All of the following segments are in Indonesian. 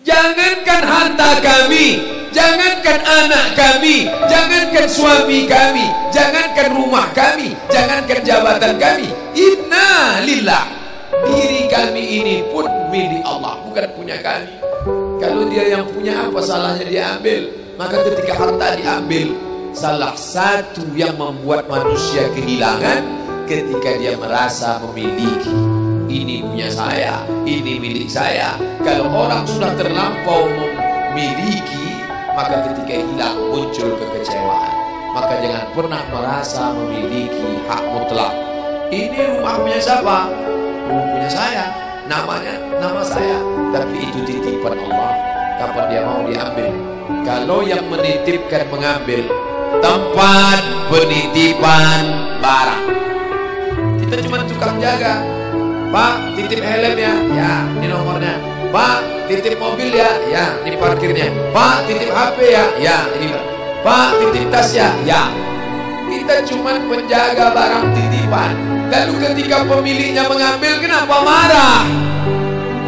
Jangankan harta kami, jangankan anak kami, jangankan suami kami, jangankan rumah kami, jangankan jabatan kami. Inna lillah, diri kami ini pun milik Allah, bukan punya kami. Kalau dia yang punya, apa salahnya dia ambil? Maka ketika harta diambil, salah satu yang membuat manusia kehilangan ketika dia merasa memiliki. Ini punya saya, ini milik saya. Kalau orang sudah terlampau memiliki, maka ketika hilang muncul kekecewaan. Maka jangan pernah merasa memiliki hak mutlak. Ini rumah punya siapa? Rumah punya saya, namanya nama saya. Tapi itu titipan Allah, kapan dia mau diambil. Kalau yang menitipkan mengambil, tempat penitipan barang, kita cuma tukang jaga. Pak, titip helm ya, ya, ini nomornya. Pak, titip mobil ya, ya, ini parkirnya. Pak, titip HP ya, ya, ini. Pak, titip tas ya, ya. Kita cuma penjaga barang titipan. Lalu ketika pemiliknya mengambil, kenapa marah?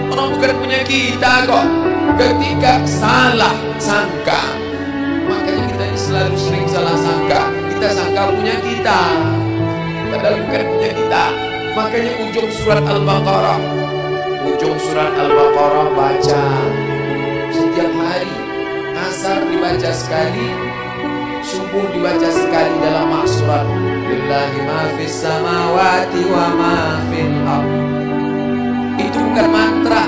Orang bukan punya kita kok. Ketika salah sangka, makanya kita ini selalu sering salah sangka. Kita sangka punya kita, padahal bukan punya kita. Makanya ujung surat Al-Baqarah, baca setiap hari. Asar dibaca sekali, subuh dibaca sekali dalam maksurat. Lillahi ma fis samawati wa ma fil ardh. Itu bukan mantra.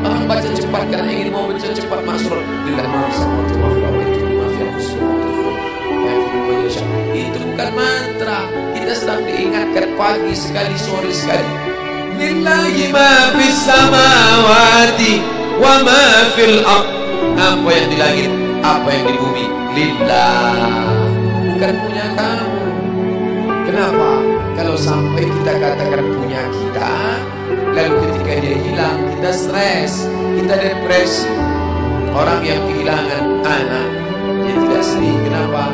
Orang baca cepat karena ingin mau baca cepat maksurat. Lillahi ma fis samawati wa ma fil ardh. Itu bukan mantra. Kita sedang diingatkan pagi sekali, sore sekali. Lillahi ma fis samawati wa ma fil ardh. Apa yang di langit, apa yang di bumi, lillah, bukan punya kamu. Kenapa? Kalau sampai kita katakan punya kita, lalu ketika dia hilang, kita stres, kita depresi. Orang yang kehilangan anak, dia tidak sedih. Kenapa?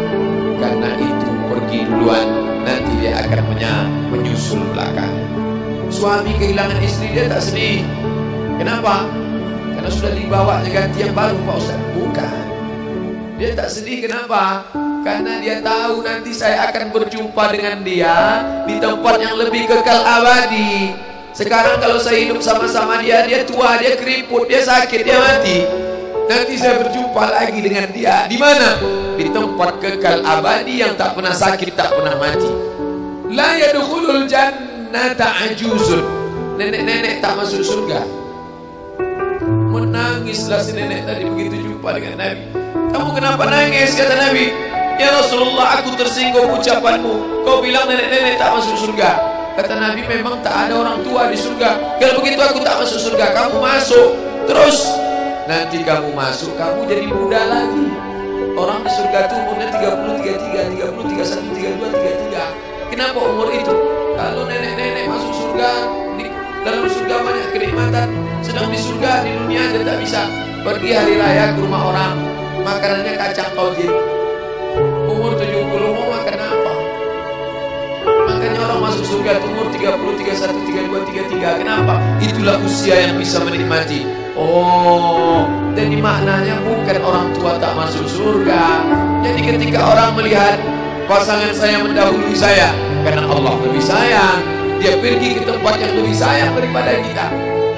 Karena itu pergi duluan, nanti dia akan menyusul belakang. Suami kehilangan istri, dia tak sedih. Kenapa? Karena sudah dibawa ganti yang baru, Pak Ustaz. Bukan. Dia tak sedih, kenapa? Karena dia tahu nanti saya akan berjumpa dengan dia di tempat yang lebih kekal abadi. Sekarang kalau saya hidup sama-sama dia, dia tua, dia keriput, dia sakit, dia mati. Nanti saya berjumpa lagi dengan dia. Di mana? Di tempat kekal abadi yang tak pernah sakit, tak pernah mati. La yadkhulul jannata ajuzun. Nenek-nenek tak masuk surga. Menangislah si nenek tadi begitu jumpa dengan Nabi. Kamu kenapa nangis? Kata Nabi. Ya Rasulullah, aku tersinggung ucapanmu. Kau bilang nenek-nenek tak masuk surga. Kata Nabi, memang tak ada orang tua di surga. Kalau begitu aku tak masuk surga. Kamu masuk. Terus nanti kamu masuk, kamu jadi muda lagi. Orang di surga itu umurnya 30, 33, 30, 31, 32, 33. Kenapa umur itu? Kalau nenek-nenek masuk surga, di dalam surga banyak kenikmatan. Sedang di surga, di dunia dia tak bisa. Pergi hari raya ke rumah orang, makanannya kacang tauhid. Umur 70 mau makan apa? Makanya orang masuk surga umur 30, 31, 32, 33. Kenapa? Itulah usia yang bisa menikmati. Oh, jadi maknanya bukan orang tua tak masuk surga. Jadi ketika orang melihat pasangan saya mendahului saya, karena Allah lebih sayang, dia pergi ke tempat yang lebih sayang daripada kita.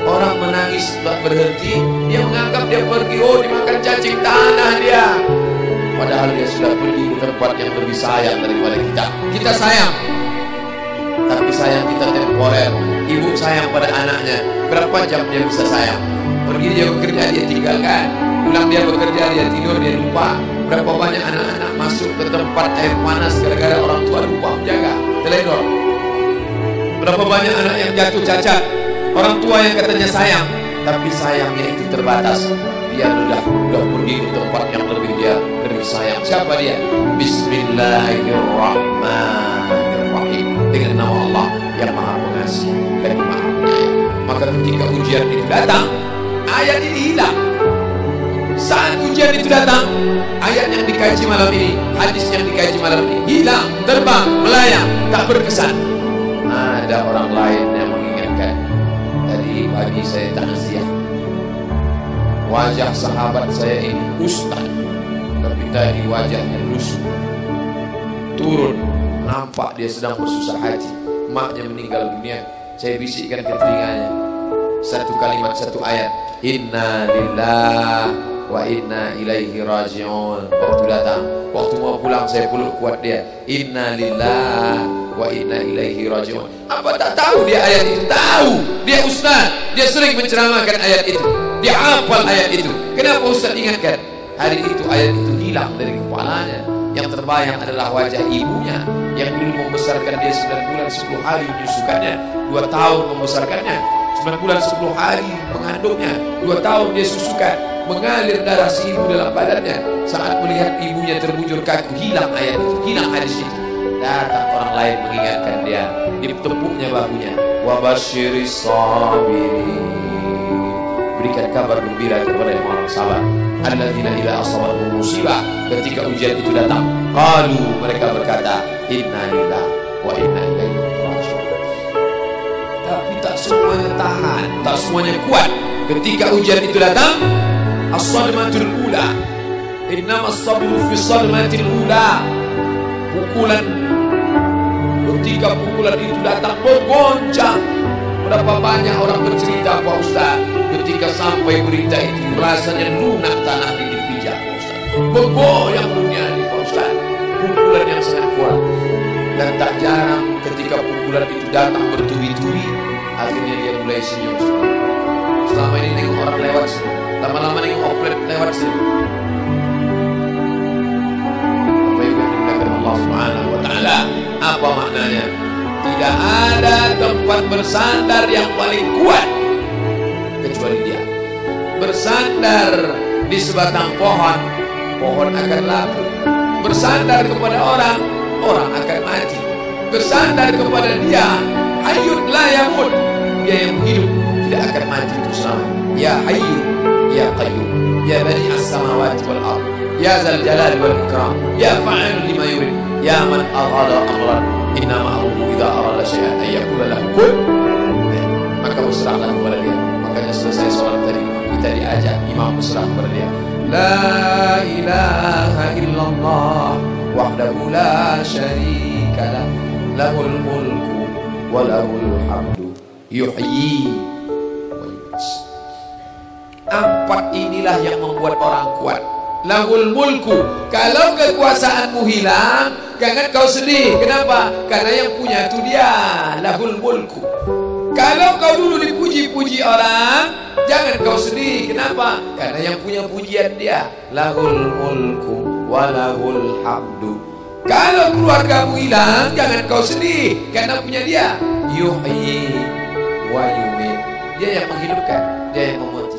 Orang menangis berhenti, dia menganggap dia pergi, oh dimakan cacing tanah dia. Padahal dia sudah pergi ke tempat yang lebih sayang daripada kita. Kita sayang, tapi sayang kita temporer. Ibu sayang pada anaknya, berapa jam dia bisa sayang? Pergi dia bekerja, dia tinggalkan. Pulang dia bekerja, dia tidur, dia lupa. Berapa banyak anak-anak masuk ke tempat air panas gara-gara orang tua lupa menjaga, teledor. Berapa banyak anak yang jatuh cacat, orang tua yang katanya sayang, tapi sayangnya itu terbatas. Dia sudah pergi ke tempat yang lebih sayang. Siapa dia? Bismillahirrahmanirrahim. Dengan nama Allah yang Maha Pengasih dan Maha Penyayang. Maka ketika ujian itu datang, ayat ini hilang. Saat ujian itu datang, ayat yang dikaji malam ini, hadis yang dikaji malam ini hilang, terbang, melayang, tak berkesan. Ada orang lain yang mengingatkan. Tadi pagi saya takziah. wajah sahabat saya ini ustaz, tapi tadi wajahnya lusuh. Turun, nampak dia sedang bersusah hati. Maknya meninggal dunia. Saya bisikkan ke telinganya satu kalimat, satu ayat, inna lillahi wa inna ilaihi raji'un. Waktu datang, waktu mau pulang saya peluk kuat dia, inna lillahi wa inna ilaihi raji'un. Apa tak tahu dia ayat itu? Tahu. Dia ustaz, dia sering menceramahkan ayat itu, dia hafal ayat itu. Kenapa ustaz ingatkan? Hari itu ayat itu hilang dari kepalanya. Yang terbayang adalah wajah ibunya yang dulu membesarkan dia 9 bulan 10 hari, menyusukannya 2 tahun membesarkannya, 9 bulan 10 hari mengandungnya, 2 tahun dia susukan, mengalir darah si ibu dalam badannya. Saat melihat ibunya terbujur kaku, hilang ayat itu, hilang hadis itu. Datang orang lain mengingatkan dia, ditepuknya bahunya, wa basyiris sabirin, berikan kabar gembira kepada yang orang sabar. Alladzina idza asabatuhum musibah, ketika ujian itu datang, qalu, mereka berkata, inna lillahi wa inna ilaihi raji'un. Tapi tak semuanya tahan, tak semuanya kuat. Ketika ujian itu datang, as-sadmatul ula, innamas sabru fi sadmatil ula. Pukulan, ketika pukulan itu datang bergoncang. Berapa banyak orang bercerita, Pak Ustaz, ketika sampai berita itu rasanya lunak tanah di dipijak, Pak Ustaz. Bergoyang dunia ini, Pak Ustaz. Pukulan yang sangat kuat. Dan tak jarang ketika pukulan itu datang bertubi-tubi, akhirnya dia mulai senyum. Selama ini nengok orang lewat sini, lama-lama nengok oplet lewat sini. Apa yang dimuliakan Allah Subhanahu wa Ta'ala? Apa maknanya? Tidak ada tempat bersandar yang paling kuat kecuali dia. Bersandar di sebatang pohon, pohon akan laku. Bersandar kepada orang, orang akan mati. Bersandar kepada dia, hayyun la yamut, dia yang hidup tidak akan mati terus selama. Ya hayyu ya qayyum, ya bani as-samawati wal ard, ya zal jalali wal ikram, ya fa'alun lima yurid, ya man arada amran, inna ma'ahu idza arada syai'an ay yaqula lahu kun. Maka berserahlah kepada dia. Makanya selesai sholat tadi kita diajak imam berserah kepada dia. La ilaha illallah wahdahu la syarika lah, lahul mulku wa lahul hamdu yuhyi wa yumiit. 4 inilah yang membuat orang kuat. Lahul mulku, kalau kekuasaanmu hilang, jangan kau sedih. Kenapa? Karena yang punya itu dia. Lahul mulku. Kalau kau dulu dipuji-puji orang, jangan kau sedih. Kenapa? Karena yang punya pujian dia. Lahul mulku wa lahul hamdu. Kalau keluargamu hilang, jangan kau sedih, karena punya dia. Yuhyi wa yumiit. Dia yang menghidupkan, dia yang memati.